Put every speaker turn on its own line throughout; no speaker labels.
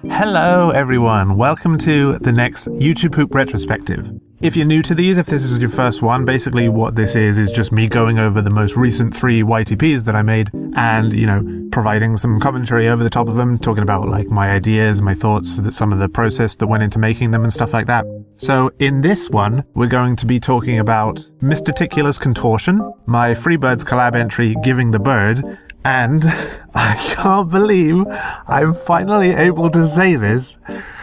Hello everyone, welcome to the next YouTube Poop Retrospective. If you're new to these, if this is your first one, basically what this is just me going over the most recent 3 YTPs that I made and, providing some commentary over the top of them, talking about like my ideas, my thoughts, some of the process that went into making them and stuff like that. So in this one, we're going to be talking about Mr. Tickular's Contortion, my Freebirds collab entry, Giving the Bird, and I can't believe I'm finally able to say this.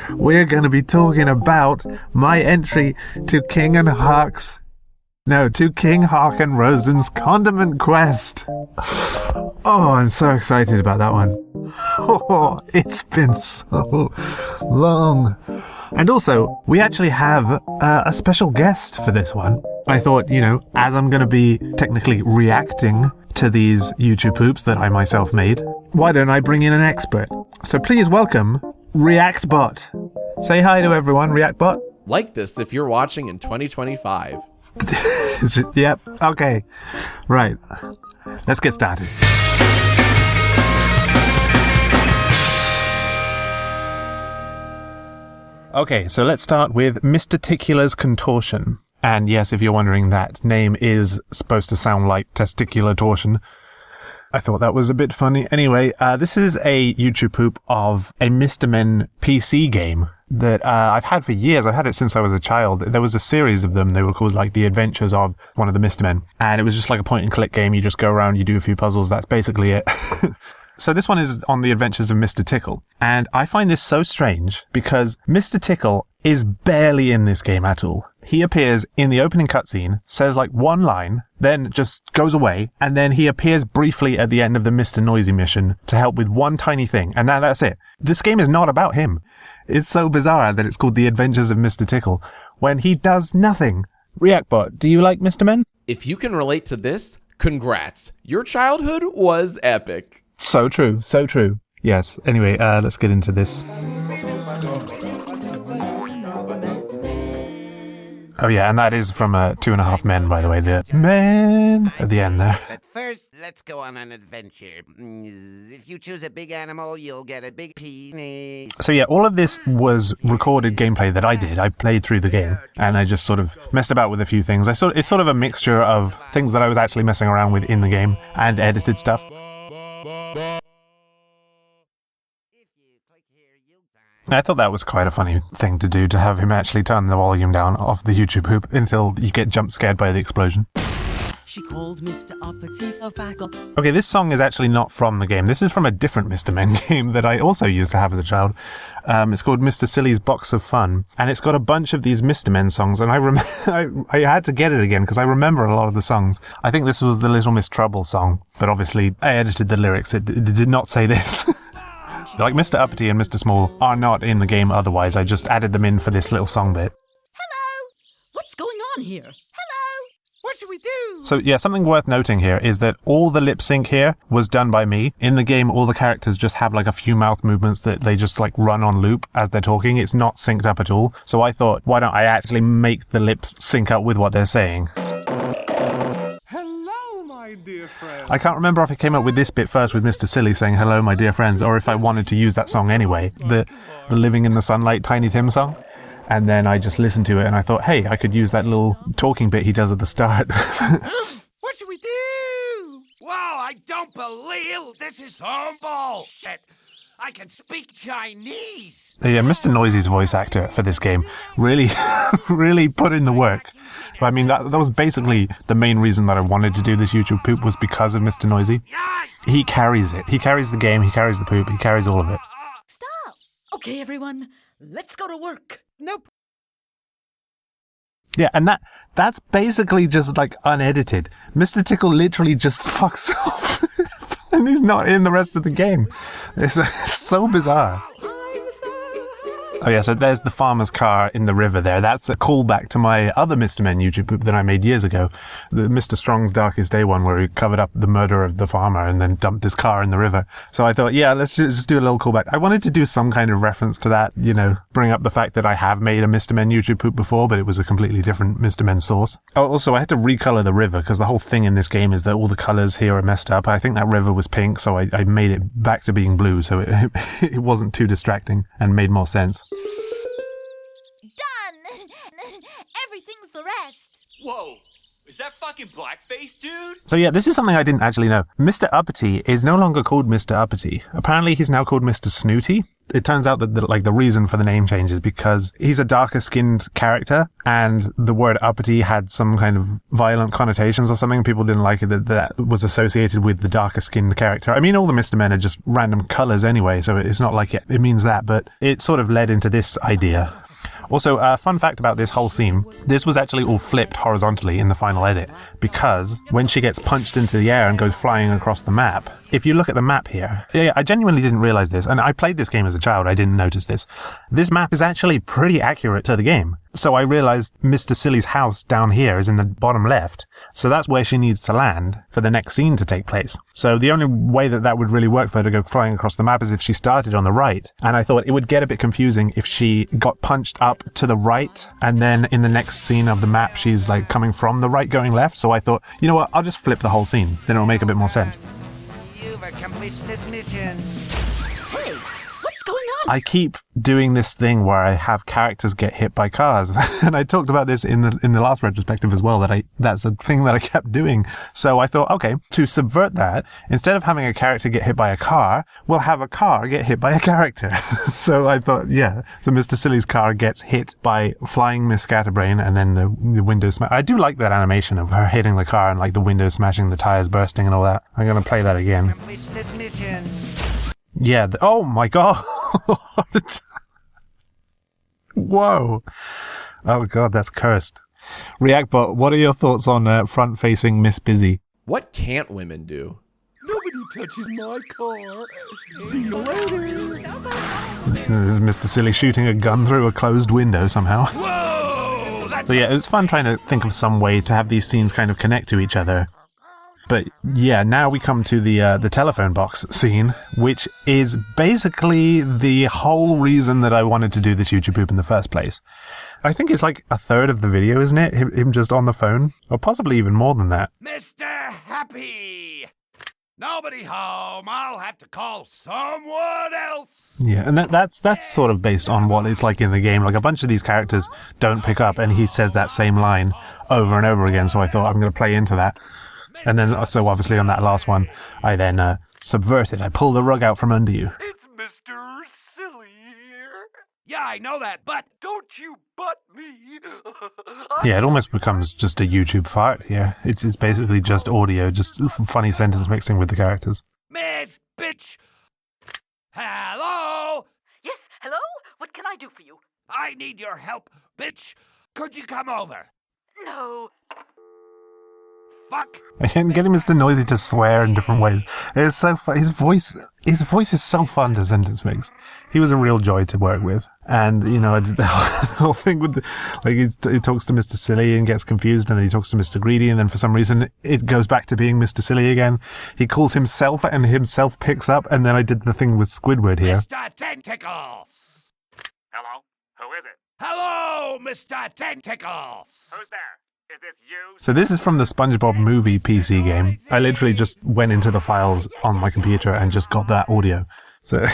We're going to be talking about my entry to King Hark and Rosen's Condiment quest. Oh, I'm so excited about that one. Oh, it's been so long. And also, we actually have a special guest for this one. I thought, as I'm going to be technically reacting to these YouTube poops that I myself made, why don't I bring in an expert? So please welcome ReactBot. Say hi to everyone, ReactBot.
Like this if you're watching in 2025.
Yep, okay. Right. Let's get started. Okay, so let's start with Mr. Tickular's Contortion. And yes, if you're wondering, that name is supposed to sound like testicular torsion. I thought that was a bit funny. Anyway, this is a YouTube poop of a Mr. Men PC game that I've had for years. I've had it since I was a child. There was a series of them. They were called like The Adventures of one of the Mr. Men. And it was just like a point and click game. You just go around, you do a few puzzles. That's basically it. So this one is on the adventures of Mr. Tickle. And I find this so strange because Mr. Tickle is barely in this game at all. He appears in the opening cutscene, says like one line, then just goes away, and then he appears briefly at the end of the Mr. Noisy mission to help with one tiny thing, and that's it. This game is not about him. It's so bizarre that it's called The Adventures of Mr. Tickle, when he does nothing. ReactBot, do you like Mr. Men?
If you can relate to this, congrats. Your childhood was epic.
So true, so true. Yes, anyway, let's get into this. Oh yeah, and that is from 2.5 Men, by the way, the men at the end there.
But first, let's go on an adventure. If you choose a big animal, you'll get a big penis.
So yeah, all of this was recorded gameplay that I did. I played through the game, and I just sort of messed about with a few things. It's sort of a mixture of things that I was actually messing around with in the game and edited stuff. I thought that was quite a funny thing to do, to have him actually turn the volume down off the YouTube poop until you get jump scared by the explosion.
She called Mr. Uppity a faggot.
Okay, this song is actually not from the game. This is from a different Mr. Men game that I also used to have as a child. It's called Mr. Silly's Box of Fun, and it's got a bunch of these Mr. Men songs, and I had to get it again because I remember a lot of the songs. I think this was the Little Miss Trouble song, but obviously I edited the lyrics. It did not say this. Like Mr. Uppity and Mr. Small are not in the game otherwise. I just added them in for this little song bit.
Hello! What's going on here? Hello! What should we do?
So yeah, something worth noting here is that all the lip sync here was done by me. In the game, all the characters just have like a few mouth movements that they just like run on loop as they're talking. It's not synced up at all. So I thought, why don't I actually make the lips sync up with what they're saying?
Dear friend.
I can't remember if I came up with this bit first with Mr. Silly saying hello my dear friends, or if I wanted to use that song anyway, the Living in the Sunlight Tiny Tim song, and then I just listened to it and I thought, hey, I could use that little talking bit he does at the start.
What should we do? Wow, I don't believe this is some bullshit. I can speak Chinese.
Yeah, Mr. Noisy's voice actor for this game really, really put in the work. I mean, that was basically the main reason that I wanted to do this YouTube poop, was because of Mr. Noisy. He carries it. He carries the game, he carries the poop, he carries all of it.
Stop! Okay, everyone, let's go to work.
Nope.
Yeah, and that's basically just like unedited. Mr. Tickle literally just fucks off. And he's not in the rest of the game. It's so bizarre. Oh yeah, so there's the farmer's car in the river there. That's a callback to my other Mr. Men YouTube poop that I made years ago. The Mr. Strong's Darkest Day one where he covered up the murder of the farmer and then dumped his car in the river. So I thought, yeah, let's just do a little callback. I wanted to do some kind of reference to that, you know, bring up the fact that I have made a Mr. Men YouTube poop before, but it was a completely different Mr. Men source. Oh, also, I had to recolor the river because the whole thing in this game is that all the colors here are messed up. I think that river was pink, so I made it back to being blue, so it wasn't too distracting and made more sense.
Done! Everything's the rest.
Whoa! Is that fucking blackface, dude?
So yeah, this is something I didn't actually know. Mr. Uppity is no longer called Mr. Uppity. Apparently he's now called Mr. Snooty. It turns out that the reason for the name change is because he's a darker skinned character and the word uppity had some kind of violent connotations or something. People didn't like it that was associated with the darker skinned character. I mean, all the Mr. Men are just random colors anyway, so it's not like it means that, but it sort of led into this idea. Also, fun fact about this whole scene, this was actually all flipped horizontally in the final edit, because when she gets punched into the air and goes flying across the map, if you look at the map here, I genuinely didn't realize this, and I played this game as a child, I didn't notice this. This map is actually pretty accurate to the game. So I realized Mr. Silly's house down here is in the bottom left, so that's where she needs to land for the next scene to take place. So the only way that would really work for her to go flying across the map is if she started on the right, and I thought it would get a bit confusing if she got punched up to the right, and then in the next scene of the map she's like coming from the right going left, so I thought, you know what, I'll just flip the whole scene, then it'll make a bit more sense.
You've accomplished this mission.
Hey, what's going on?
I keep doing this thing where I have characters get hit by cars, and I talked about this in the last retrospective as well, that's a thing that I kept doing. So I thought, okay, to subvert that, instead of having a character get hit by a car, we'll have a car get hit by a character. So I thought, yeah, so Mr. Silly's car gets hit by flying Miss Scatterbrain, and then the window smash. I do like that animation of her hitting the car and like the window smashing, the tires bursting and all that. I'm gonna play that again.
Accomplish this mission.
Yeah, oh my god. Whoa. Oh god, that's cursed. ReactBot, what are your thoughts on front-facing Miss Busy?
What can't women do?
Nobody touches my car. See you later.
There's Mr. Silly shooting a gun through a closed window somehow.
Whoa! That's
So yeah, it was fun trying to think of some way to have these scenes kind of connect to each other. But yeah, now we come to the telephone box scene, which is basically the whole reason that I wanted to do this YouTube poop in the first place. I think it's like a third of the video, isn't it? Him just on the phone, or possibly even more than that.
Mr. Happy. Nobody home. I'll have to call someone else.
Yeah, and that's sort of based on what it's like in the game. Like a bunch of these characters don't pick up, and he says that same line over and over again. So I thought I'm going to play into that. And then, so obviously on that last one, I then subvert it. I pull the rug out from under you.
It's Mr. Silly here. Yeah, I know that, but don't you butt me.
Yeah, it almost becomes just a YouTube fart here. It's basically just audio, just funny sentence mixing with the characters.
Miss Bitch. Hello?
Yes, hello? What can I do for you?
I need your help, bitch. Could you come over?
No.
Fuck.
I can get Mr. Noisy to swear in different ways. It's so fun. His voice is so fun to sentence mix. He was a real joy to work with. And, you know, the whole thing with, he talks to Mr. Silly and gets confused, and then he talks to Mr. Greedy, and then for some reason it goes back to being Mr. Silly again. He calls himself, and himself picks up, and then I did the thing with Squidward here.
Mr. Tentacles.
Hello? Who is it?
Hello, Mr. Tentacles.
Who's there? Is this you?
So this is from the SpongeBob movie PC game. I literally just went into the files on my computer and just got that audio. So,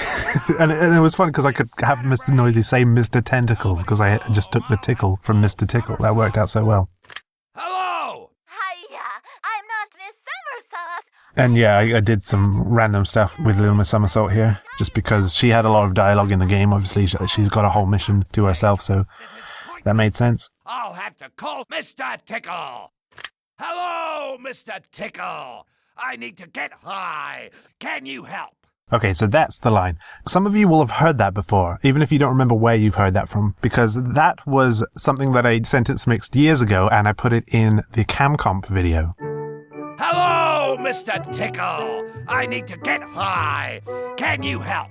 and it was fun because I could have Mr. Noisy say Mr. Tentacles because I just took the tickle from Mr. Tickle. That worked out so well.
Hello.
Hiya, I'm not Miss Summersauce.
And yeah, I did some random stuff with Little Miss Somersault here, just because she had a lot of dialogue in the game. Obviously, she's got a whole mission to herself, so that made sense.
I'll have to call Mr. Tickle. Hello, Mr. Tickle. I need to get high. Can you help?
Okay, so that's the line. Some of you will have heard that before, even if you don't remember where you've heard that from, because that was something that I sentence mixed years ago, and I put it in the CamComp video.
Hello, Mr. Tickle. I need to get high. Can you help?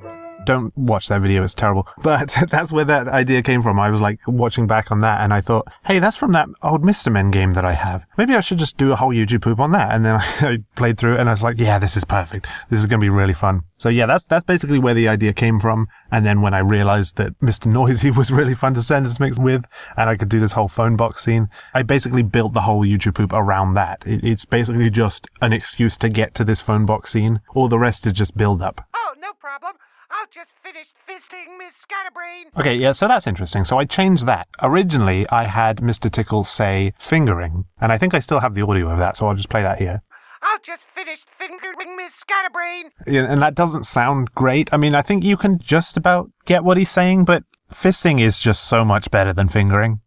don't watch that video, it's terrible. But that's where that idea came from. I was like watching back on that and I thought, hey, that's from that old Mr. Men game that I have. Maybe I should just do a whole YouTube poop on that. And then I played through it and I was like, yeah, this is perfect. This is going to be really fun. So yeah, that's basically where the idea came from. And then when I realized that Mr. Noisy was really fun to sentence mix with, and I could do this whole phone box scene, I basically built the whole YouTube poop around that. It's basically just an excuse to get to this phone box scene. All the rest is just build up.
Oh, no problem. I'll just finish fisting Miss Scatterbrain.
Okay, yeah, so that's interesting. So I changed that. Originally, I had Mr. Tickle say fingering, and I think I still have the audio of that, so I'll just play that here.
I'll just finish fingering Miss Scatterbrain.
Yeah, and that doesn't sound great. I mean, I think you can just about get what he's saying, but fisting is just so much better than fingering.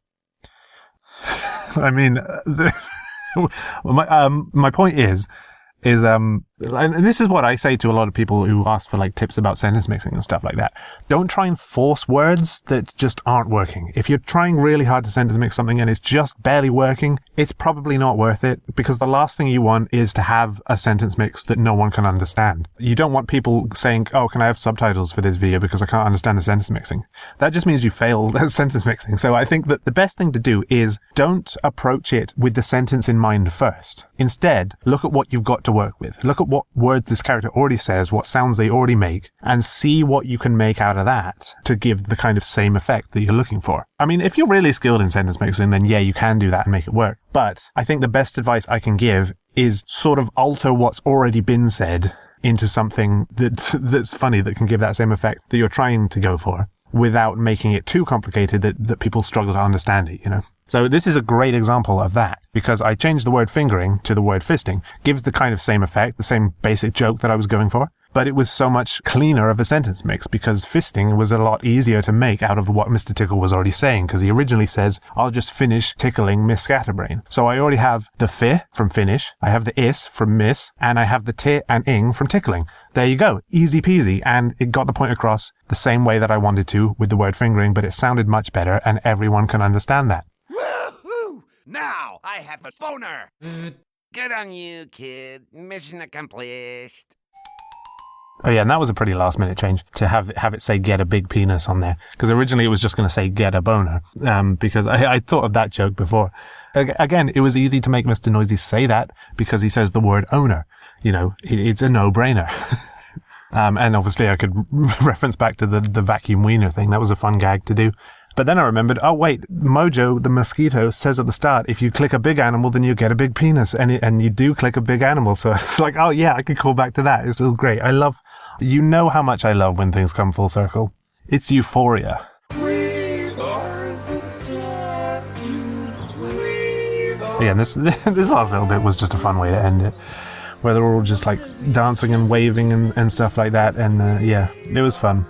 I mean, my point is and this is what I say to a lot of people who ask for like tips about sentence mixing and stuff like that. Don't try and force words that just aren't working. If you're trying really hard to sentence mix something and it's just barely working, it's probably not worth it, because the last thing you want is to have a sentence mix that no one can understand. You don't want people saying, oh, can I have subtitles for this video because I can't understand the sentence mixing? That just means you failed at sentence mixing. So I think that the best thing to do is don't approach it with the sentence in mind first. Instead, look at what you've got to work with. Look at what words this character already says, what sounds they already make, and see what you can make out of that to give the kind of same effect that you're looking for. I mean, if you're really skilled in sentence mixing, then yeah, you can do that and make it work. But I think the best advice I can give is sort of alter what's already been said into something that's funny, that can give that same effect that you're trying to go for, without making it too complicated that people struggle to understand it, you know? So this is a great example of that, because I changed the word fingering to the word fisting. Gives the kind of same effect, the same basic joke that I was going for, but it was so much cleaner of a sentence mix, because fisting was a lot easier to make out of what Mr. Tickle was already saying, because he originally says, I'll just finish tickling Miss Scatterbrain. So I already have the fi from finish, I have the is from miss, and I have the ti and ing from tickling. There you go. Easy peasy. And it got the point across the same way that I wanted to with the word fingering, but it sounded much better and everyone can understand that.
Woohoo! Now I have a boner. Good on you, kid. Mission accomplished.
Oh yeah, and that was a pretty last minute change to have it say get a big penis on there. Because originally it was just going to say get a boner. Because I thought of that joke before. Again, it was easy to make Mr. Noisy say that because he says the word owner. You know, it's a no-brainer. And obviously I could reference back to the vacuum wiener thing. That was a fun gag to do. But then I remembered, oh wait, Mojo, the mosquito, says at the start, if you click a big animal, then you get a big penis. And you do click a big animal. So it's like, oh yeah, I could call back to that. It's all great. You know how much I love when things come full circle. It's euphoria. Yeah, and this last little bit was just a fun way to end it, where they're all just like dancing and waving and stuff like that. And yeah, it was fun.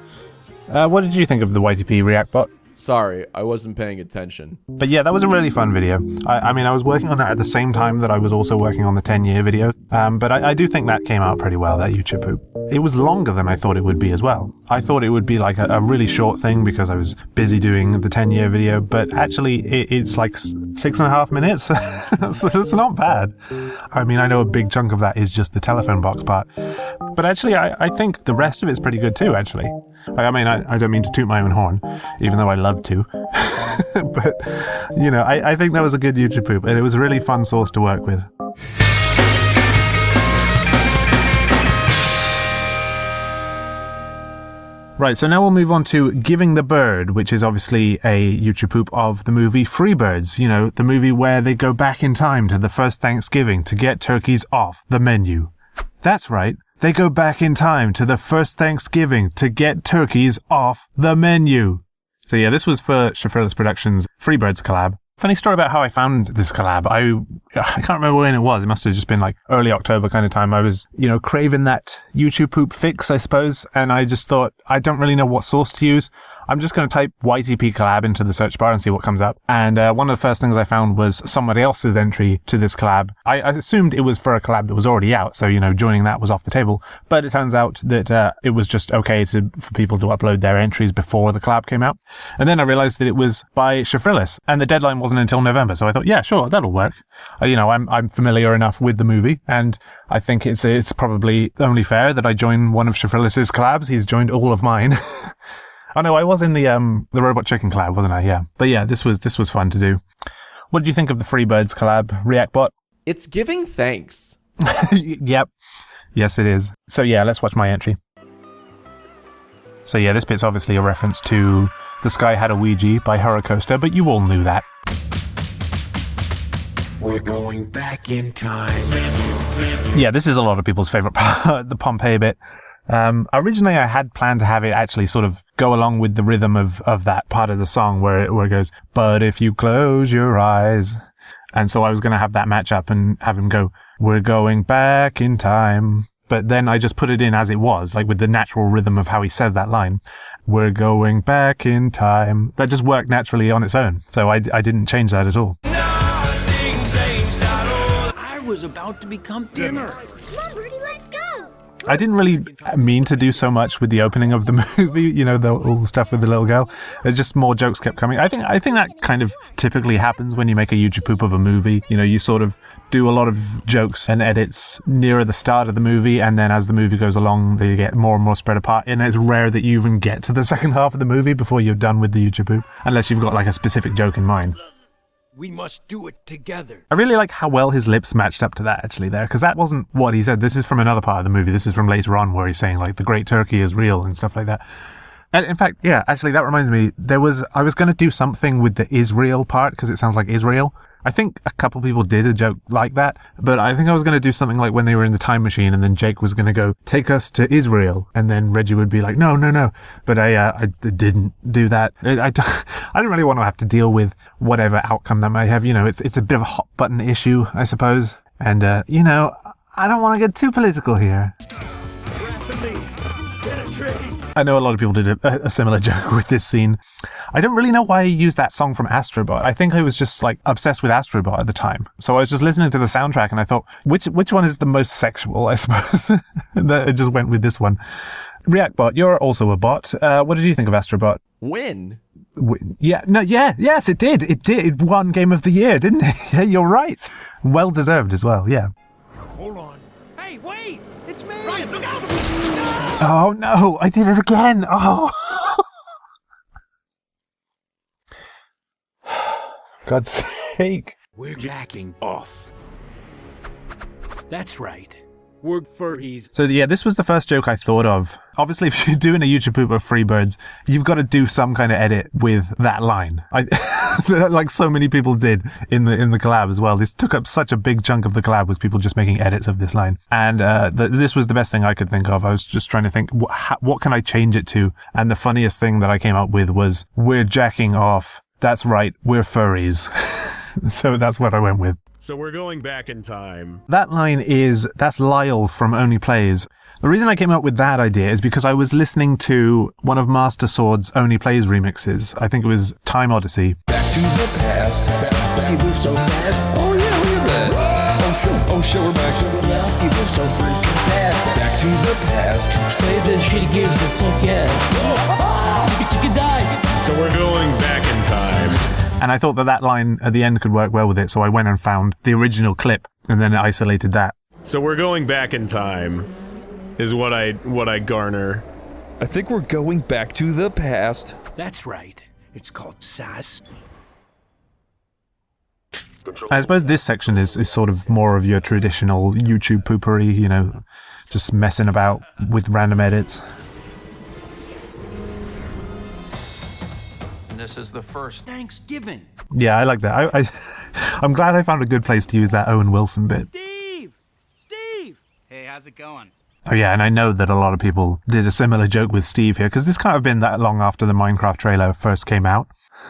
What did you think of the YTP ReactBot?
Sorry, I wasn't paying attention.
But yeah, that was a really fun video. I mean, I was working on that at the same time that I was also working on the 10-year video. But I do think that came out pretty well, that YouTube poop. It was longer than I thought it would be as well. I thought it would be like a really short thing because I was busy doing the 10-year video, but actually it's like 6.5 minutes. So it's not bad. I mean, I know a big chunk of that is just the telephone box part. But actually, I think the rest of it's pretty good too, actually. I mean, I don't mean to toot my own horn, even though I love to. But, you know, I think that was a good YouTube poop, and it was a really fun source to work with. Right, so now we'll move on to Giving the Bird, which is obviously a YouTube poop of the movie Freebirds. You know, the movie where they go back in time to the first Thanksgiving to get turkeys off the menu. That's right. They go back in time to the first Thanksgiving to get turkeys off the menu. So yeah, this was for Shafirless Productions' Freebirds collab. Funny story about how I found this collab. I can't remember when it was. It must have just been like early October kind of time. I was, you know, craving that YouTube poop fix, I suppose. And I just thought, I don't really know what source to use. I'm just going to type YTP Collab into the search bar and see what comes up. And one of the first things I found was somebody else's entry to this collab. I assumed it was for a collab that was already out, so, joining that was off the table. But it turns out that it was just okay for people to upload their entries before the collab came out. And then I realized that it was by Shafrillis, and the deadline wasn't until November, so I thought, yeah, sure, that'll work. I'm familiar enough with the movie, and I think it's probably only fair that I join one of Shafrillis's collabs. He's joined all of mine. Oh no, I was in the Robot Chicken collab, wasn't I? Yeah. But yeah, this was fun to do. What did you think of the Freebirds collab, ReactBot?
It's giving thanks.
Yep. Yes, it is. So yeah, let's watch my entry. So yeah, this bit's obviously a reference to The Sky Had a Ouija by Hurricoaster, but you all knew that.
We're going back in time.
Yeah, this is a lot of people's favorite part, the Pompeii bit. Originally I had planned to have it actually sort of go along with the rhythm of that part of the song where it goes, but if you close your eyes. And so I was going to have that match up and have him go, we're going back in time. But then I just put it in as it was, like with the natural rhythm of how he says that line. We're going back in time. That just worked naturally on its own. So I didn't change that at all.
Nothing changed at all. I was about to become dinner.
Come on, Birdie, let's go.
I didn't really mean to do so much with the opening of the movie, all the stuff with the little girl. It's just more jokes kept coming. I think that kind of typically happens when you make a YouTube poop of a movie. You sort of do a lot of jokes and edits nearer the start of the movie, and then as the movie goes along, they get more and more spread apart. And it's rare that you even get to the second half of the movie before you're done with the YouTube poop, unless you've got like a specific joke in mind.
We must do it together.
I really like how well his lips matched up to that actually there, because that wasn't what he said. This is from another part of the movie. This is from later on where he's saying like the Great Turkey is real and stuff like that. And in fact, yeah, actually that reminds me, I was going to do something with the Israel part because it sounds like Israel. I think a couple people did a joke like that, but I think I was going to do something like when they were in the time machine and then Jake was going to go, take us to Israel. And then Reggie would be like, no. But I didn't do that. I didn't really want to have to deal with whatever outcome that might have. It's a bit of a hot button issue, I suppose. And, I don't want to get too political here. I know a lot of people did a similar joke with this scene. I don't really know why I used that song from Astrobot. I think I was just like obsessed with Astrobot at the time. So I was just listening to the soundtrack and I thought, which one is the most sexual, I suppose? That I just went with this one. ReactBot, you're also a bot. What did you think of Astrobot?
Win?
Yes, it did. It won Game of the Year, didn't it? Yeah, you're right. Well deserved as well, yeah.
Hold on. Hey, wait! It's me! Ryan, look out! No!
Oh no, I did it again. Oh. God's sake.
We're jacking off. That's right. We're furries.
So yeah, this was the first joke I thought of. Obviously, if you're doing a YouTube poop of Freebirds, you've got to do some kind of edit with that line. Like so many people did in the collab as well. This took up such a big chunk of the collab was people just making edits of this line. And this was the best thing I could think of. I was just trying to think, what can I change it to? And the funniest thing that I came up with was, we're jacking off. That's right, we're furries. So that's what I went with.
So we're going back in time.
That line that's Lyle from Only Plays. The reason I came up with that idea is because I was listening to one of Master Sword's Only Plays remixes. I think it was Time Odyssey.
Back to the past. Back, move so fast. Oh yeah, look at that. Oh sure, we're back to the past. You move so freaking fast. Back to the past. Say the shitty gives the suck yes. Chicka die.
So we're going back in time.
And I thought that line at the end could work well with it, so I went and found the original clip and then isolated that.
So we're going back in time, is what I garner.
I think we're going back to the past.
That's right. It's called sass.
I suppose this section is sort of more of your traditional YouTube poopery, just messing about with random edits.
This is the first Thanksgiving.
Yeah, I like that. I'm glad I found a good place to use that Owen Wilson bit.
Steve! Hey, how's it going?
Oh yeah, and I know that a lot of people did a similar joke with Steve here, because this can't have been that long after the Minecraft trailer first came out.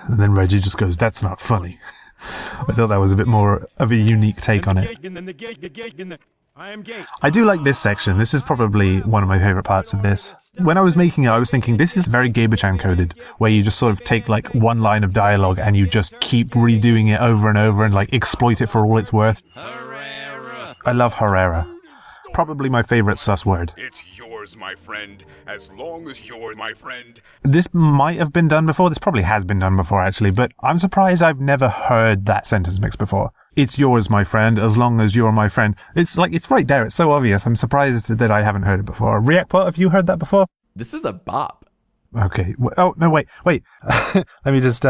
And then Reggie just goes, that's not funny. I thought that was a bit more of a unique take on it.
I am gay.
I do like this section. This is probably one of my favorite parts of this. When I was making it, I was thinking this is very Gaber-chan coded, where you just sort of take like one line of dialogue and you just keep redoing it over and over and like exploit it for all it's worth. I love Herrera. Probably my favorite sus word.
It's yours, my friend, as long as you're my friend.
This might have been done before. This probably has been done before, actually, but I'm surprised I've never heard that sentence mix before. It's yours, my friend, as long as you're my friend. It's like, it's right there. It's so obvious. I'm surprised that I haven't heard it before. ReactBot, have you heard that before?
This is a bop.
Okay. Oh, no, wait. Let me just,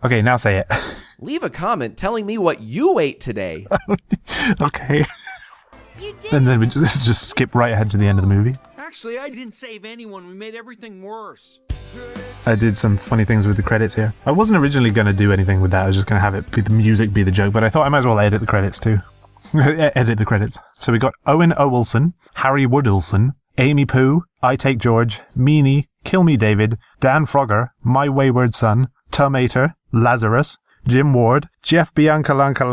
Okay, now say it.
Leave a comment telling me what you ate today.
Okay. And then we just skip right ahead to the end of the movie.
Actually, I didn't save anyone. We made everything worse.
I did some funny things with the credits here. I wasn't originally going to do anything with that. I was just going to have it be the music be the joke, but I thought I might as well edit the credits too. Edit the credits. So we got Owen Owelson, Harry Woodilson, Amy Pooh, I Take George, Meanie, Kill Me David, Dan Frogger, My Wayward Son, Tomater, Lazarus, Jim Ward, Jeff Bianca Lanka,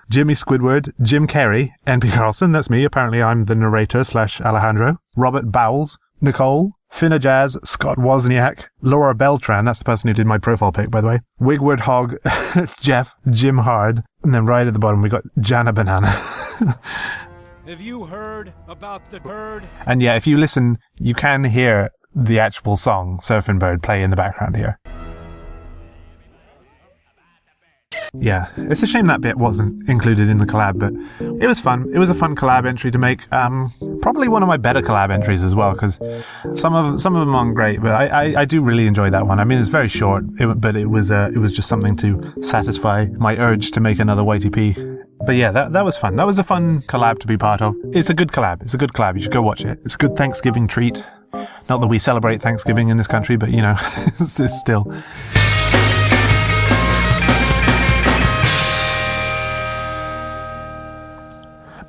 Jimmy Squidward, Jim Carey, NPCarlsson, that's me, apparently I'm the narrator / Alejandro, Robert Bowles, Nicole, Finna Jazz, Scott Wozniak, Laura Beltrán, that's the person who did my profile pic, by the way, Wigward Hogg, Jeff, Jim Hard, and then right at the bottom we got Jana Banana.
Have you heard about the bird?
And yeah, if you listen, you can hear the actual song, Surfing Bird, play in the background here. Yeah, it's a shame that bit wasn't included in the collab, but it was fun. It was a fun collab entry to make. Probably one of my better collab entries as well, because some of them aren't great, but I do really enjoy that one. I mean, it's very short, but it was just something to satisfy my urge to make another YTP. But yeah, that was fun. That was a fun collab to be part of. It's a good collab. It's a good collab. You should go watch it. It's a good Thanksgiving treat. Not that we celebrate Thanksgiving in this country, but you know, it's still.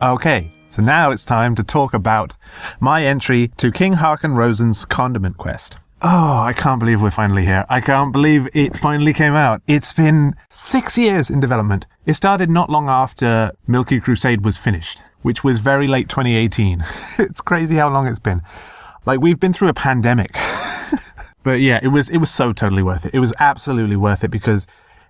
Okay, so now it's time to talk about my entry to King Hark and Rosen's Condiment quest. Oh, I can't believe we're finally here. I can't believe it finally came out. It's been 6 years in development. It started not long after Milky Crusade was finished, which was very late 2018. It's crazy how long it's been. Like, we've been through a pandemic. But yeah, it was so totally worth it. It was absolutely worth it because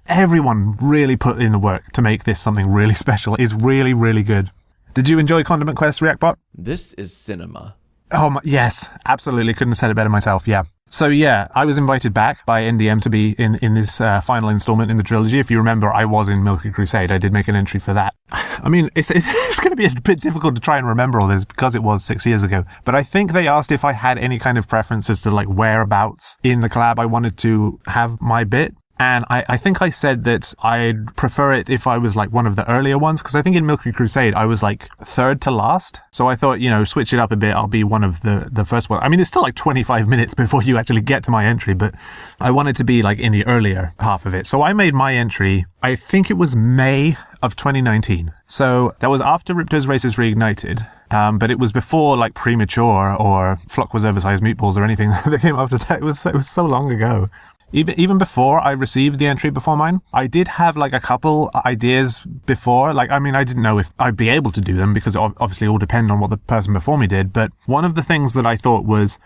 everyone really put in the work to make this something really special. It's really, really good. Did you enjoy Condiment Quest, ReactBot?
This is cinema.
Oh, yes, absolutely. Couldn't have said it better myself, yeah. So yeah, I was invited back by NDM to be in this final installment in the trilogy. If you remember, I was in Milky Crusade. I did make an entry for that. I mean, it's going to be a bit difficult to try and remember all this because it was 6 years ago. But I think they asked if I had any kind of preferences to like whereabouts in the collab I wanted to have my bit. And I think I said that I'd prefer it if I was like one of the earlier ones, because I think in Milky Crusade I was like third to last. So I thought, you know, switch it up a bit. I'll be one of the first one. I mean, it's still like 25 minutes before you actually get to my entry, but I wanted to be like in the earlier half of it. So I made my entry, I think it was May of 2019. So that was after Ripto's Races Reignited. But it was before like Premature or Flock Was Oversized Meatballs or anything that came after that. It was so long ago. Even before I received the entry before mine, I did have like a couple ideas before. Like, I mean, I didn't know if I'd be able to do them because obviously it all depend on what the person before me did. But one of the things that I thought was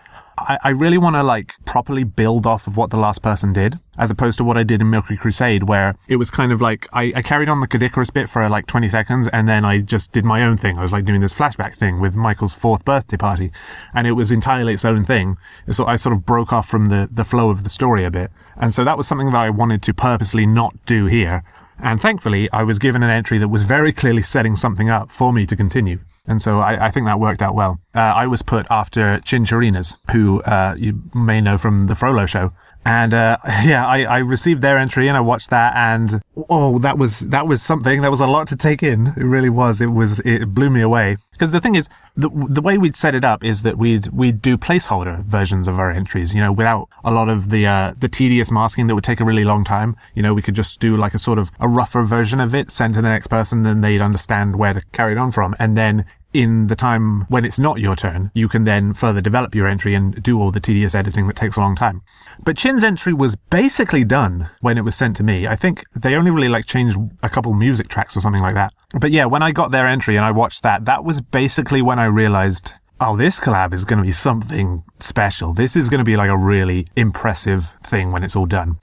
I really want to like properly build off of what the last person did, as opposed to what I did in Milky Crusade, where it was kind of like I carried on the Kadikarus bit for like 20 seconds and then I just did my own thing. I was like doing this flashback thing with Michael's 4th birthday party, and it was entirely its own thing. So I sort of broke off from the flow of the story a bit. And so that was something that I wanted to purposely not do here. And thankfully, I was given an entry that was very clearly setting something up for me to continue. And so I think that worked out well. I was put after Chincharinas, who you may know from the Frollo show. And yeah, I received their entry and I watched that, and oh, that was something. There was a lot to take in. It really was. It blew me away. Because the thing is, the way we'd set it up is that we'd do placeholder versions of our entries, you know, without a lot of the tedious masking that would take a really long time. You know, we could just do like a sort of a rougher version of it, send to the next person, then they'd understand where to carry it on from. And then in the time when it's not your turn, you can then further develop your entry and do all the tedious editing that takes a long time. But Chin's entry was basically done when it was sent to me. I think they only really like changed a couple music tracks or something like that. But yeah, when I got their entry and I watched that was basically when I realized, oh, this collab is going to be something special. This is going to be like a really impressive thing when it's all done.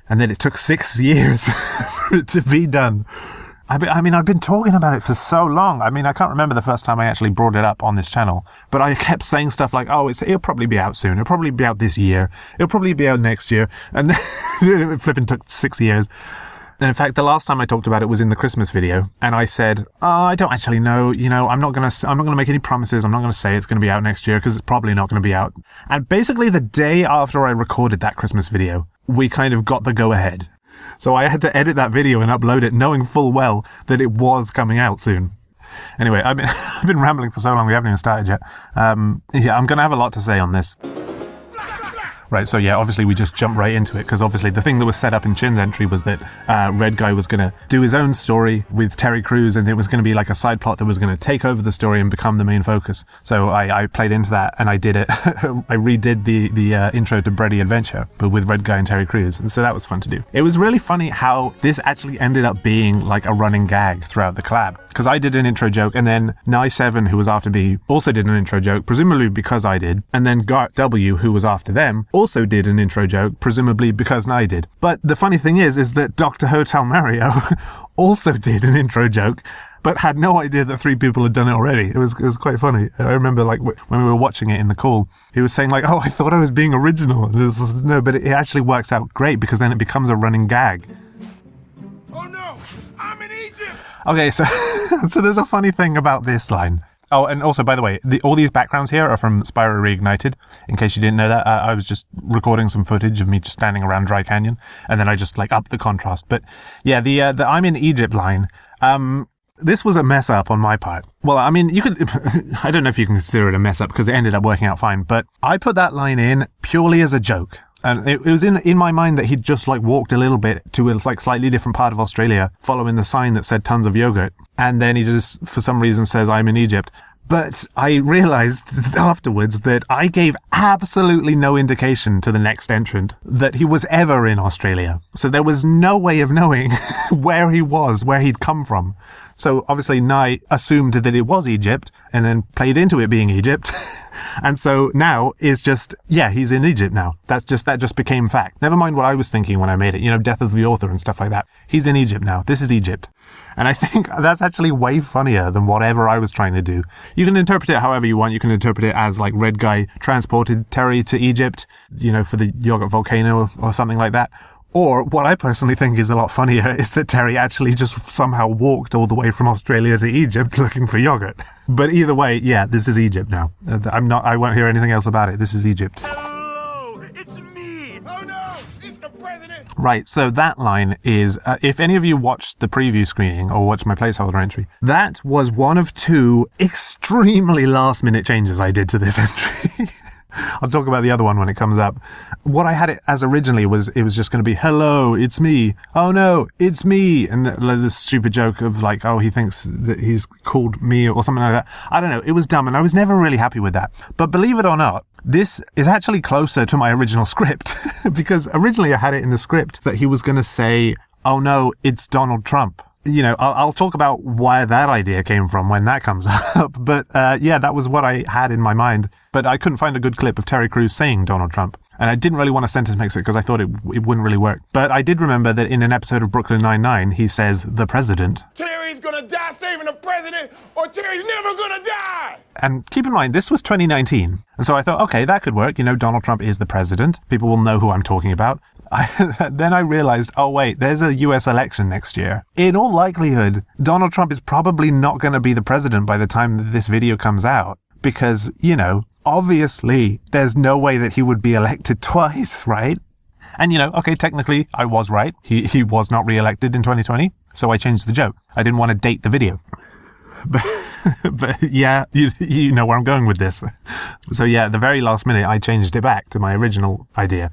And then it took 6 years for it to be done. I mean, I've been talking about it for so long. I mean, I can't remember the first time I actually brought it up on this channel, but I kept saying stuff like, oh, it'll probably be out soon. It'll probably be out this year. It'll probably be out next year. And then it flipping took 6 years. And in fact, the last time I talked about it was in the Christmas video, and I said, oh, I don't actually know, I'm not going to make any promises. I'm not going to say it's going to be out next year because it's probably not going to be out. And basically the day after I recorded that Christmas video, we kind of got the go ahead. So I had to edit that video and upload it knowing full well that it was coming out soon. Anyway, I've been rambling for so long, we haven't even started yet. I'm going to have a lot to say on this. Right, so yeah, obviously we just jumped right into it, because obviously the thing that was set up in Chin's entry was that Red Guy was going to do his own story with Terry Crews, and it was going to be like a side plot that was going to take over the story and become the main focus. So I played into that, and I did it. I redid the intro to Bready Adventure, but with Red Guy and Terry Crews, and so that was fun to do. It was really funny how this actually ended up being like a running gag throughout the collab, because I did an intro joke, and then Nye7, who was after me, also did an intro joke, presumably because I did, and then Gart W, who was after them, also did an intro joke, presumably because I did. But the funny thing is that Dr. Hotel Mario also did an intro joke, but had no idea that 3 people had done it already. It was quite funny. I remember like when we were watching it in the call, he was saying like, oh, I thought I was being original. No, but it actually works out great, because then it becomes a running gag.
Oh no, I'm in Egypt!
Okay, so there's a funny thing about this line. Oh, and also, by the way, all these backgrounds here are from Spyro Reignited, in case you didn't know that. I was just recording some footage of me just standing around Dry Canyon, and then I just, like, upped the contrast. But, yeah, the I'm in Egypt line, this was a mess up on my part. Well, I mean, you could, I don't know if you can consider it a mess up, because it ended up working out fine, but I put that line in purely as a joke. And it was in my mind that he'd just like walked a little bit to a like slightly different part of Australia, following the sign that said tons of yogurt. And then he just, for some reason, says, I'm in Egypt. But I realized afterwards that I gave absolutely no indication to the next entrant that he was ever in Australia. So there was no way of knowing where he was, where he'd come from. So obviously Nye assumed that it was Egypt and then played into it being Egypt. And so now is just, yeah, he's in Egypt now. That just became fact. Never mind what I was thinking when I made it, death of the author and stuff like that. He's in Egypt now. This is Egypt. And I think that's actually way funnier than whatever I was trying to do. You can interpret it however you want. You can interpret it as like Red Guy transported Terry to Egypt, for the yogurt volcano or something like that. Or what I personally think is a lot funnier is that Terry actually just somehow walked all the way from Australia to Egypt looking for yogurt. But either way, yeah, this is Egypt now. I won't hear anything else about it. This is Egypt.
Hello, it's me! Oh no, it's the president!
Right, so that line is, if any of you watched the preview screening or watched my placeholder entry, that was one of 2 extremely last-minute changes I did to this entry. I'll talk about the other one when it comes up. What I had it as originally was, it was just going to be, hello, it's me. Oh no, it's me. And this stupid joke of like, oh, he thinks that he's called me or something like that. I don't know. It was dumb, and I was never really happy with that. But believe it or not, this is actually closer to my original script, because originally I had it in the script that he was going to say, oh no, it's Donald Trump. I'll talk about where that idea came from when that comes up. But yeah, that was what I had in my mind. But I couldn't find a good clip of Terry Crews saying Donald Trump. And I didn't really want to sentence mix it because I thought it wouldn't really work. But I did remember that in an episode of Brooklyn Nine-Nine, he says, the president.
Terry's gonna die saving the president, or Terry's never gonna die!
And keep in mind, this was 2019. And so I thought, okay, that could work. Donald Trump is the president. People will know who I'm talking about. Then I realized, oh wait, there's a US election next year. In all likelihood, Donald Trump is probably not going to be the president by the time that this video comes out. Because, obviously, there's no way that he would be elected twice, right? And, okay, technically, I was right. He was not re-elected in 2020, so I changed the joke. I didn't want to date the video. But yeah, you know where I'm going with this. So yeah, the very last minute, I changed it back to my original idea.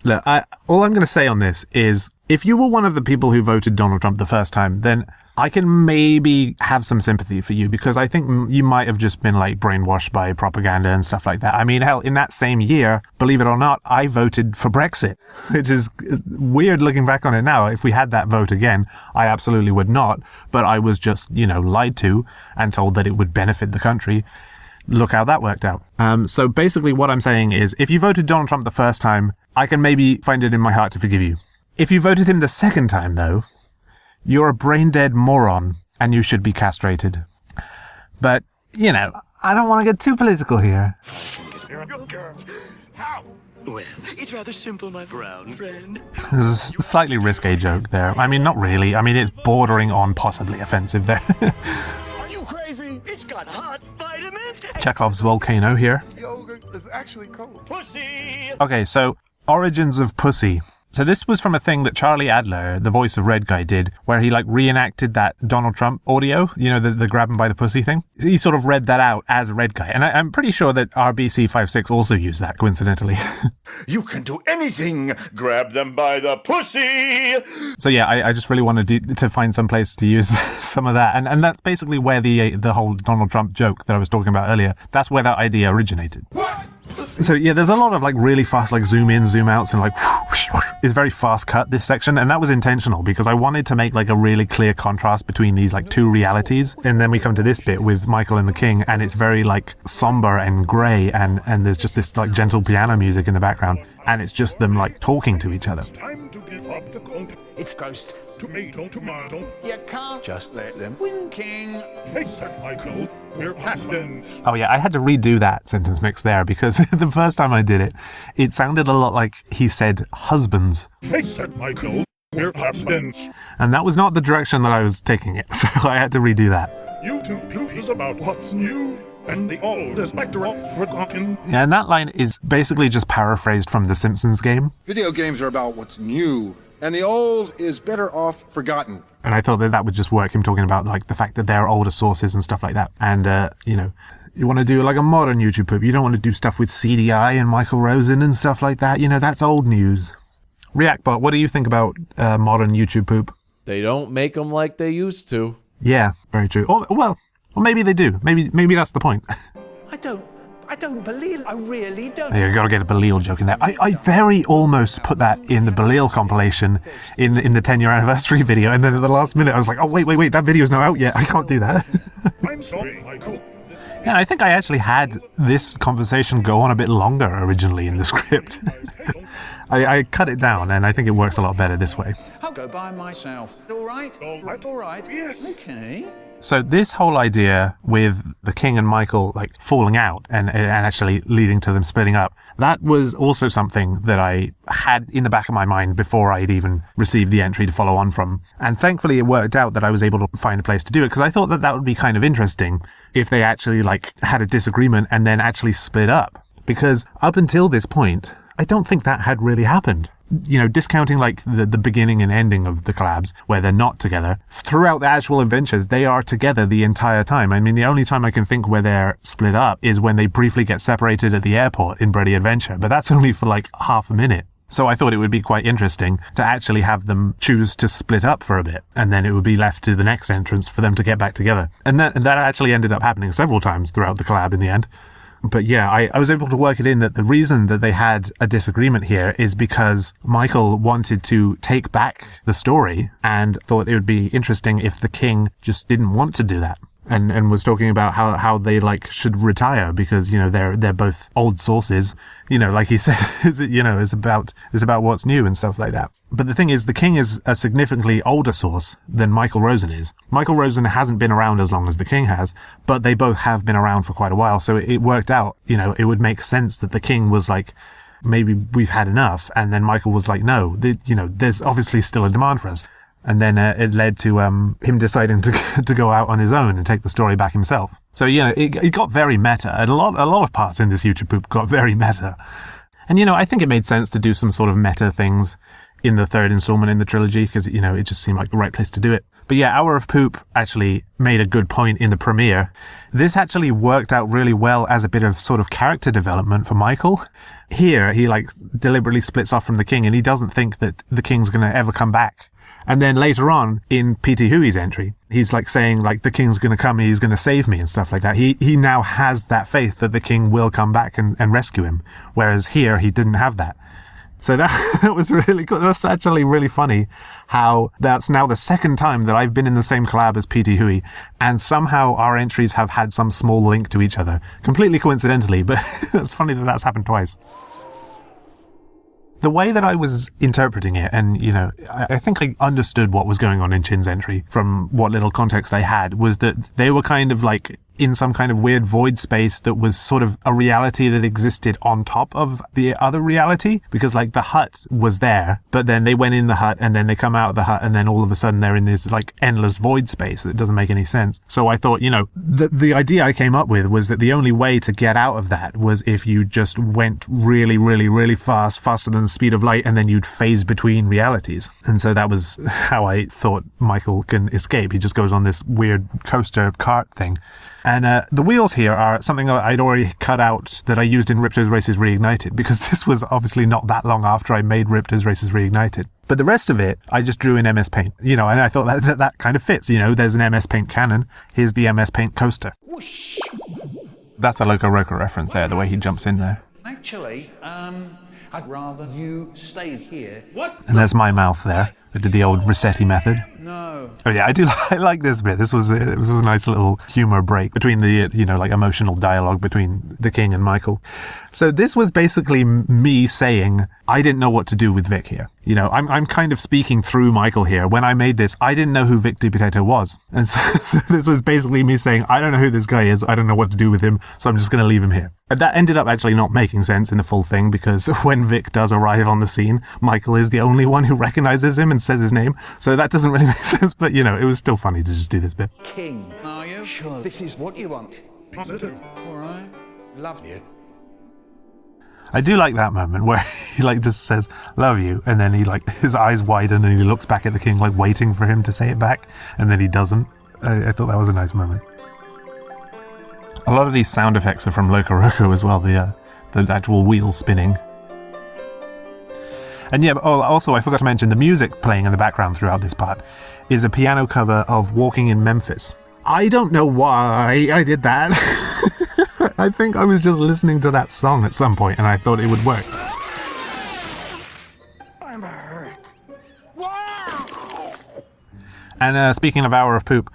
Look, all I'm going to say on this is, if you were one of the people who voted Donald Trump the first time, then I can maybe have some sympathy for you because I think you might have just been like brainwashed by propaganda and stuff like that. I mean, hell, in that same year, believe it or not, I voted for Brexit, which is weird looking back on it now. If we had that vote again, I absolutely would not. But I was just, lied to and told that it would benefit the country. Look how that worked out. So basically what I'm saying is if you voted Donald Trump the first time, I can maybe find it in my heart to forgive you. If you voted him the second time, though, you're a brain-dead moron, and you should be castrated. But, I don't want to get too political here.
How?
Well, it's rather simple, my brown friend.
There's a slightly risque joke there. I mean, not really. I mean, it's bordering on possibly offensive there.
Are you crazy? It's got hot vitamins.
Chekhov's volcano here.
Yogurt is actually cold.
Pussy!
Okay, so, origins of pussy. So this was from a thing that Charlie Adler, the voice of Red Guy, did, where he reenacted that Donald Trump audio, the grab him by the pussy thing. He sort of read that out as Red Guy. And I'm pretty sure that RBC56 also used that, coincidentally.
You can do anything. Grab them by the pussy.
So yeah, I just really wanted to find some place to use some of that. And that's basically where the whole Donald Trump joke that I was talking about earlier, that's where that idea originated. So yeah, there's a lot of really fast zoom in, zoom outs and it's very fast cut, this section, and that was intentional because I wanted to make a really clear contrast between these two realities. And then we come to this bit with Michael and the King, and it's very somber and grey, and there's just this gentle piano music in the background, and it's just them talking to each other.
Time to give up the content.
It's ghost.
Tomato.
You can't just let them win, King.
Face it, Michael. We're husbands.
Oh yeah, I had to redo that sentence mix there because the first time I did it, it sounded a lot like he said husbands.
Face it, Michael. We're husbands.
And that was not the direction that I was taking it, so I had to redo that.
YouTube is about what's new, and the old is better off forgotten.
Yeah, and that line is basically just paraphrased from the Simpsons game.
Video games are about what's new, and the old is better off forgotten.
And I thought that would just work, him talking about the fact that there are older sources and stuff like that. And, you want to do a modern YouTube poop. You don't want to do stuff with CDI and Michael Rosen and stuff like that. That's old news. ReactBot, what do you think about modern YouTube poop?
They don't make them like they used to.
Yeah, very true. Or maybe they do. Maybe that's the point.
I don't believe. I really don't.
You gotta get a Belial joke in there. I very almost put that in the Belial compilation in the 10-year anniversary video, and then at the last minute I was like, oh wait, that video's not out yet. I can't do that.
I'm sorry, Michael.
Yeah, I think I actually had this conversation go on a bit longer originally in the script. I cut it down, and I think it works a lot better this way.
I'll go by myself. All right? All right.
Yes.
Okay.
So this whole idea with the King and Michael falling out and actually leading to them splitting up, that was also something that I had in the back of my mind before I'd even received the entry to follow on from. And thankfully it worked out that I was able to find a place to do it, because I thought that would be kind of interesting if they actually had a disagreement and then actually split up. Because up until this point, I don't think that had really happened. Discounting the beginning and ending of the collabs where they're not together, throughout the actual adventures, they are together the entire time. I mean, the only time I can think where they're split up is when they briefly get separated at the airport in Bready Adventure, but that's only for half a minute. So I thought it would be quite interesting to actually have them choose to split up for a bit, and then it would be left to the next entrance for them to get back together. And that actually ended up happening several times throughout the collab in the end. But yeah, I was able to work it in that the reason that they had a disagreement here is because Michael wanted to take back the story and thought it would be interesting if the King just didn't want to do that. And was talking about how they should retire because, they're both old sources, like he said, it's about what's new and stuff like that. But the thing is, the King is a significantly older source than Michael Rosen is. Michael Rosen hasn't been around as long as the King has, but they both have been around for quite a while. So it worked out, it would make sense that the King was maybe we've had enough. And then Michael was like, no, there's obviously still a demand for us. And then it led to him deciding to go out on his own and take the story back himself. So, it got very meta. A lot of parts in this YouTube poop got very meta. And, I think it made sense to do some sort of meta things in the third installment in the trilogy because, it just seemed like the right place to do it. But yeah, Hour of Poop actually made a good point in the premiere. This actually worked out really well as a bit of sort of character development for Michael. Here, he deliberately splits off from the King and he doesn't think that the King's going to ever come back. And then later on, in P.T. Huey's entry, He's like saying like the king's going to come, he's going to save me and stuff like that. He now has that faith that the king will come back and rescue him, whereas here he didn't have that. So that was really cool. That's actually really funny how that's now the second time that I've been in the same collab as PT Hui, and somehow our entries have had some small link to each other. Completely coincidentally, but it's funny that that's happened twice. The way that I was interpreting it, and, you know, I think I understood what was going on in Chin's entry from what little context I had, was that they were kind of like in some kind of weird void space that was sort of a reality that existed on top of the other reality, because like the hut was there, but then they went in the hut and then they come out of the hut and then all of a sudden they're in this like endless void space that doesn't make any sense. So I thought, you know, the idea I came up with was that the only way to get out of that was if you just went really, really, really fast, faster than the speed of light, and then you'd phase between realities. And so that was how I thought Michael can escape. He just goes on this weird coaster cart thing. And the wheels here are something I'd already cut out that I used in Ripto's Races Reignited, because this was obviously not that long after I made Ripto's Races Reignited. But the rest of it, I just drew in MS Paint, you know, and I thought that kind of fits. You know, there's an MS Paint cannon. Here's the MS Paint coaster. Whoosh. That's a Loco Roco reference there, the way he jumps in there.
Actually, I'd rather you stayed here. What?
And there's my mouth there. I did the old Rossetti method.
No.
Oh yeah, I like this bit. It was a nice little humor break between the, you know, like emotional dialogue between the king and Michael. So this was basically me saying, I didn't know what to do with Vic here. You know, I'm kind of speaking through Michael here. When I made this, I didn't know who Vic DiPotato was. And so this was basically me saying, I don't know who this guy is. I don't know what to do with him. So I'm just going to leave him here. And that ended up actually not making sense in the full thing, because when Vic does arrive on the scene, Michael is the only one who recognizes him and says his name. So that doesn't really make sense, but you know, it was still funny to just do this bit.
King, are you? Sure. This is what you want. All right. Love you.
I do like that moment where he like just says, love you, and then he like, his eyes widen and he looks back at the king like waiting for him to say it back, and then he doesn't. I thought that was a nice moment. A lot of these sound effects are from Loco Roco as well, the actual wheels spinning. And yeah, also I forgot to mention the music playing in the background throughout this part is a piano cover of Walking in Memphis. I don't know why I did that. I think I was just listening to that song at some point and I thought it would work. I'm hurt. And speaking of Hour of Poop,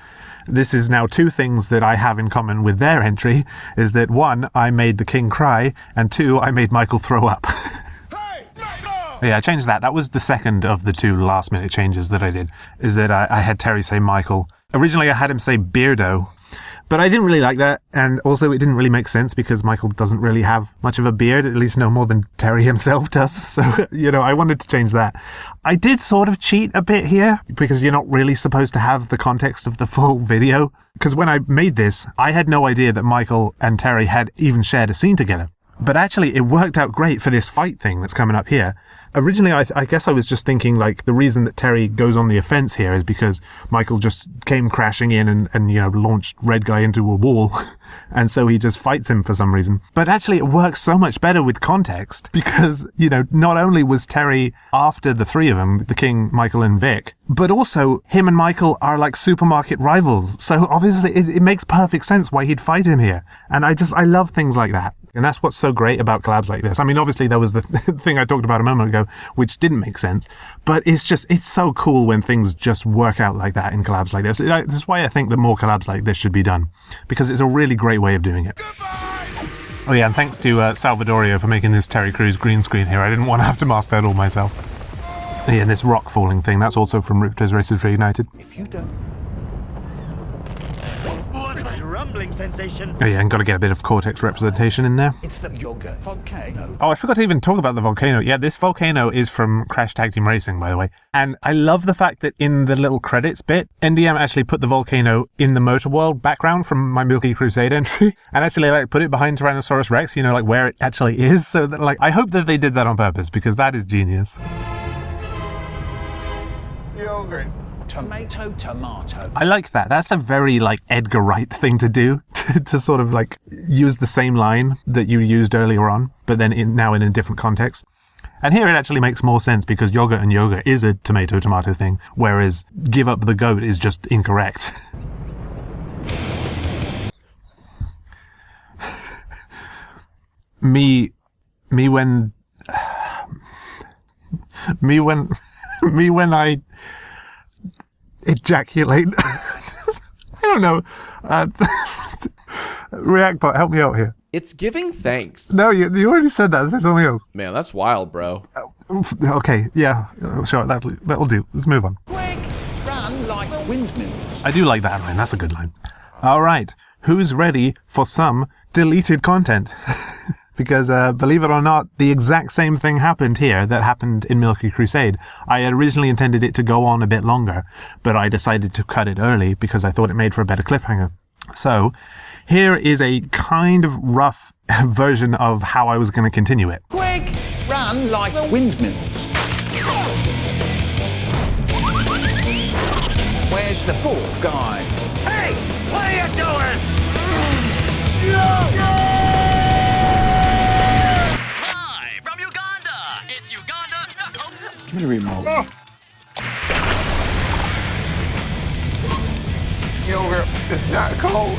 this is now two things that I have in common with their entry, is that one, I made the king cry, and two, I made Michael throw up. Yeah, I changed that. That was the second of the two last minute changes that I did, is that I had Terry say Michael. Originally I had him say Beardo, but I didn't really like that, and also it didn't really make sense because Michael doesn't really have much of a beard, at least no more than Terry himself does, so, you know, I wanted to change that. I did sort of cheat a bit here, because you're not really supposed to have the context of the full video, because when I made this, I had no idea that Michael and Terry had even shared a scene together. But actually, it worked out great for this fight thing that's coming up here. Originally, I guess I was just thinking, like, the reason that Terry goes on the offense here is because Michael just came crashing in and you know, launched Red Guy into a wall. And so he just fights him for some reason. But actually, it works so much better with context because, you know, not only was Terry after the three of them, the King, Michael, and Vic, but also him and Michael are like supermarket rivals. So obviously, it makes perfect sense why he'd fight him here. And I love things like that. And that's what's so great about collabs like this. I mean, obviously, there was the thing I talked about a moment ago, which didn't make sense. But it's so cool when things just work out like that in collabs like this. That's why I think that more collabs like this should be done. Because it's a really great way of doing it. Oh yeah, and thanks to Salvadoreo for making this Terry Crews green screen here. I didn't want to have to mask that all myself. Yeah, and this rock falling thing, that's also from Ripto's Races Reignited.
If you don't...
Rumbling sensation.
Oh yeah, and got to get a bit of Cortex representation in there.
It's the yogurt volcano.
Oh, I forgot to even talk about the volcano. Yeah, this volcano is from Crash Tag Team Racing, by the way. And I love the fact that in the little credits bit, NDM actually put the volcano in the Motor World background from my Milky Crusade entry, and actually like put it behind Tyrannosaurus Rex, you know, like where it actually is. So that, like, I hope that they did that on purpose because that is genius.
Yogurt.
Tomato.
I like that. That's a very, like, Edgar Wright thing to do, to sort of, like, use the same line that you used earlier on, but then now in a different context. And here it actually makes more sense because yogurt and yogurt is a tomato-tomato thing, whereas give up the goat is just incorrect. Me when I ejaculate. I don't know. ReactBot, help me out here.
It's giving thanks.
No, you already said that. Say something else.
Man, that's wild, bro.
Okay, yeah, sure, that'll do. Let's move on.
Quick, run like a windmill.
I do like that line. That's a good line. All right, who's ready for some deleted content? Because believe it or not, the exact same thing happened here that happened in Milky Crusade. I had originally intended it to go on a bit longer, but I decided to cut it early because I thought it made for a better cliffhanger. So, here is a kind of rough version of how I was going to continue it.
Quick, run like a windmill. Where's the fourth guy?
Hey, what are you doing?
Hi, from Uganda. It's Uganda Knuckles.
Give me the remote.
Yogurt, it's not cold.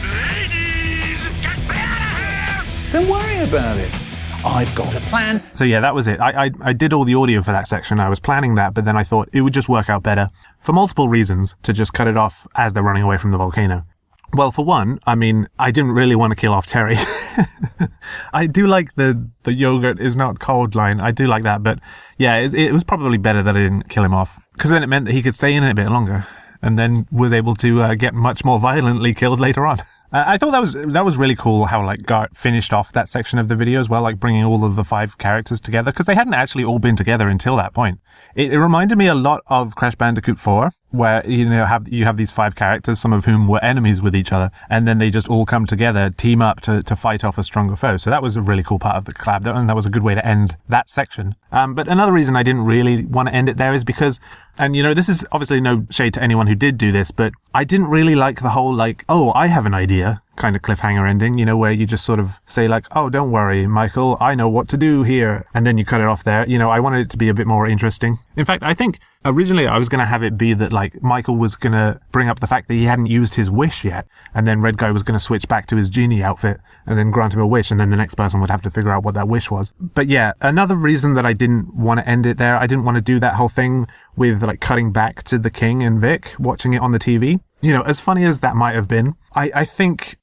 Ladies, get me out of here!
Don't worry about it. I've got a plan.
So yeah, that was it. I did all the audio for that section. I was planning that, but then I thought it would just work out better, for multiple reasons, to just cut it off as they're running away from the volcano. Well, for one, I mean, I didn't really want to kill off Terry. I do like the yogurt is not cold line. I do like that, but yeah, it was probably better that I didn't kill him off, because then it meant that he could stay in it a bit longer, and then was able to get much more violently killed later on. I thought that was really cool how like Gart finished off that section of the video as well, like bringing all of the 5 characters together, because they hadn't actually all been together until that point. It reminded me a lot of Crash Bandicoot 4, where you have these 5 characters, some of whom were enemies with each other, and then they just all come together, team up to fight off a stronger foe. So that was a really cool part of the collab, and that was a good way to end that section. But another reason I didn't really want to end it there is because, and this is obviously no shade to anyone who did do this, but I didn't really like the whole like, oh, I have an idea kind of cliffhanger ending, where you just sort of say like, oh, don't worry, Michael, I know what to do here. And then you cut it off there. I wanted it to be a bit more interesting. In fact, I think originally I was going to have it be that like Michael was going to bring up the fact that he hadn't used his wish yet. And then Red Guy was going to switch back to his genie outfit and then grant him a wish. And then the next person would have to figure out what that wish was. But yeah, another reason that I didn't want to end it there, I didn't want to do that whole thing with like cutting back to the King and Vic watching it on the TV. As funny as that might have been, I think,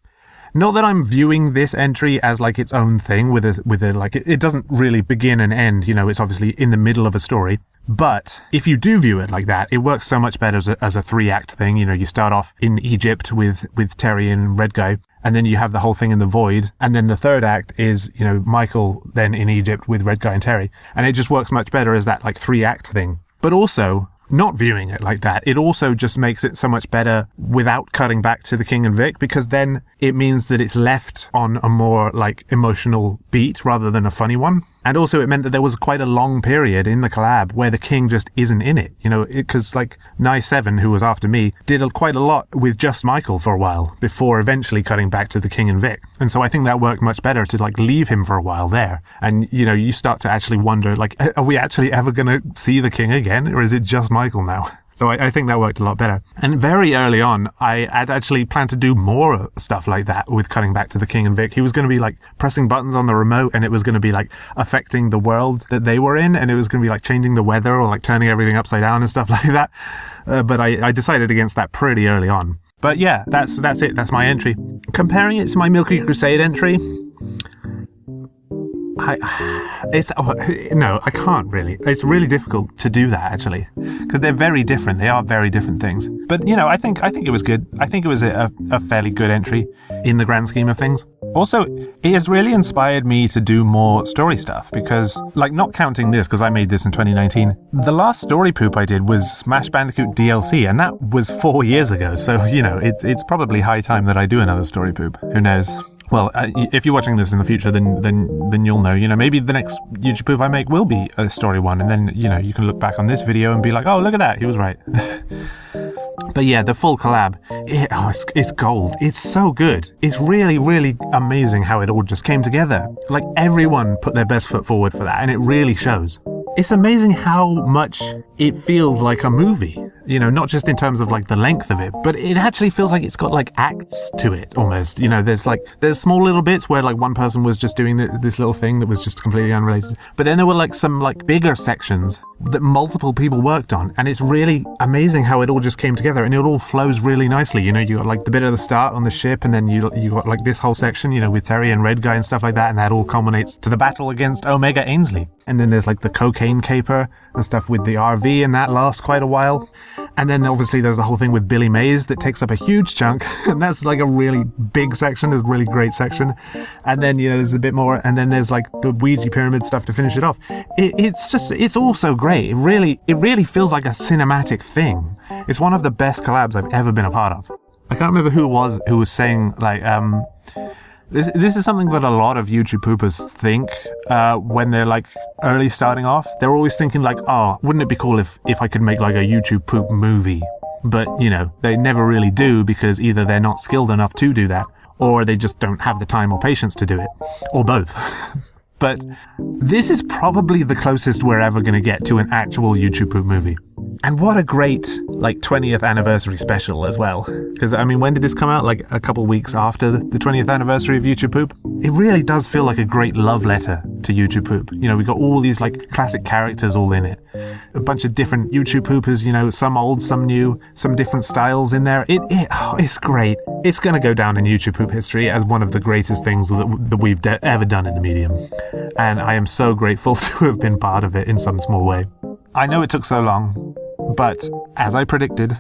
not that I'm viewing this entry as like its own thing with a like it doesn't really begin and end, it's obviously in the middle of a story. But if you do view it like that, it works so much better as a 3-act thing. You start off in Egypt with Terry and Red Guy, and then you have the whole thing in the void, and then the 3rd act is, Michael then in Egypt with Red Guy and Terry. And it just works much better as that like 3-act thing. But also, not viewing it like that, it also just makes it so much better without cutting back to the King and Vic, because then it means that it's left on a more like emotional beat rather than a funny one. And also it meant that there was quite a long period in the collab where the King just isn't in it, because like Nye7, who was after me, did quite a lot with just Michael for a while before eventually cutting back to the King and Vic. And so I think that worked much better to like leave him for a while there. And, you start to actually wonder, like, are we actually ever going to see the King again? Or is it just Michael now? So I think that worked a lot better. And very early on, I had actually planned to do more stuff like that with cutting back to the King and Vic. He was going to be like pressing buttons on the remote, and it was going to be like affecting the world that they were in, and it was going to be like changing the weather or like turning everything upside down and stuff like that. But I decided against that pretty early on. But yeah, that's it. That's my entry. Comparing it to my Milky Crusade entry, no, I can't really. It's really difficult to do that actually, because they're very different. They are very different things. But I think it was good. I think it was a fairly good entry in the grand scheme of things. Also, it has really inspired me to do more story stuff because, like, not counting this because I made this in 2019, the last story poop I did was Smash Bandicoot DLC, and that was 4 years ago. So it's probably high time that I do another story poop. Who knows? well, if you're watching this in the future, then you'll know. You know, maybe the next YouTube poop I make will be a story one, and then you know you can look back on this video and be like, oh, look at that, he was right. But yeah, the full collab, it's gold. It's so good. It's really, really amazing how it all just came together. Like, everyone put their best foot forward for that, and it really shows. It's amazing how much it feels like a movie. You know, not just in terms of like the length of it, but it actually feels like it's got like acts to it almost. You know, there's small little bits where like one person was just doing this little thing that was just completely unrelated. But then there were like some like bigger sections that multiple people worked on, and it's really amazing how it all just came together, and it all flows really nicely. You know, you got like the bit at the start on the ship, and then you got like this whole section, you know, with Terry and Red Guy and stuff like that, and that all culminates to the battle against Omega Ainsley. And then there's like the cocaine caper and stuff with the RV, and that lasts quite a while. And then obviously there's the whole thing with Billy Mays that takes up a huge chunk, and that's like a really big section, a really great section. And then, you know, there's a bit more, and then there's like the Ouija pyramid stuff to finish it off. It's all so great. It really feels like a cinematic thing. It's one of the best collabs I've ever been a part of. I can't remember who was saying like, This is something that a lot of YouTube poopers think when they're like early starting off. They're always thinking like, oh, wouldn't it be cool if I could make like a YouTube poop movie? But, you know, they never really do, because either they're not skilled enough to do that, or they just don't have the time or patience to do it, or both. But this is probably the closest we're ever going to get to an actual YouTube poop movie. And what a great, like, 20th anniversary special as well. Because, I mean, when did this come out? Like, a couple weeks after the 20th anniversary of YouTube Poop? It really does feel like a great love letter to YouTube Poop. You know, we got all these, like, classic characters all in it. A bunch of different YouTube Poopers, you know, some old, some new, some different styles in there. It's great. It's going to go down in YouTube Poop history as one of the greatest things that we've ever done in the medium. And I am so grateful to have been part of it in some small way. I know it took so long, but as I predicted,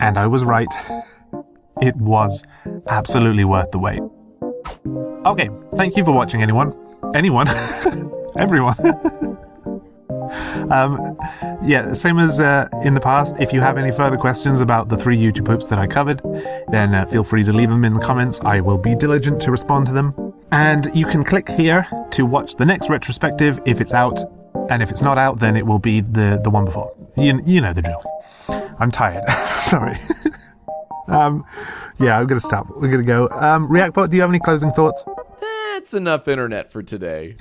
and I was right, it was absolutely worth the wait. Okay, thank you for watching, anyone, everyone. Yeah, same as in the past, if you have any further questions about the 3 YouTube poops that I covered, then feel free to leave them in the comments. I will be diligent to respond to them. And you can click here to watch the next retrospective if it's out, and if it's not out, then it will be the one before. You know the drill. I'm tired. Sorry. Yeah, I'm gonna stop. We're gonna go. ReactBot, do you have any closing thoughts?
That's enough internet for today.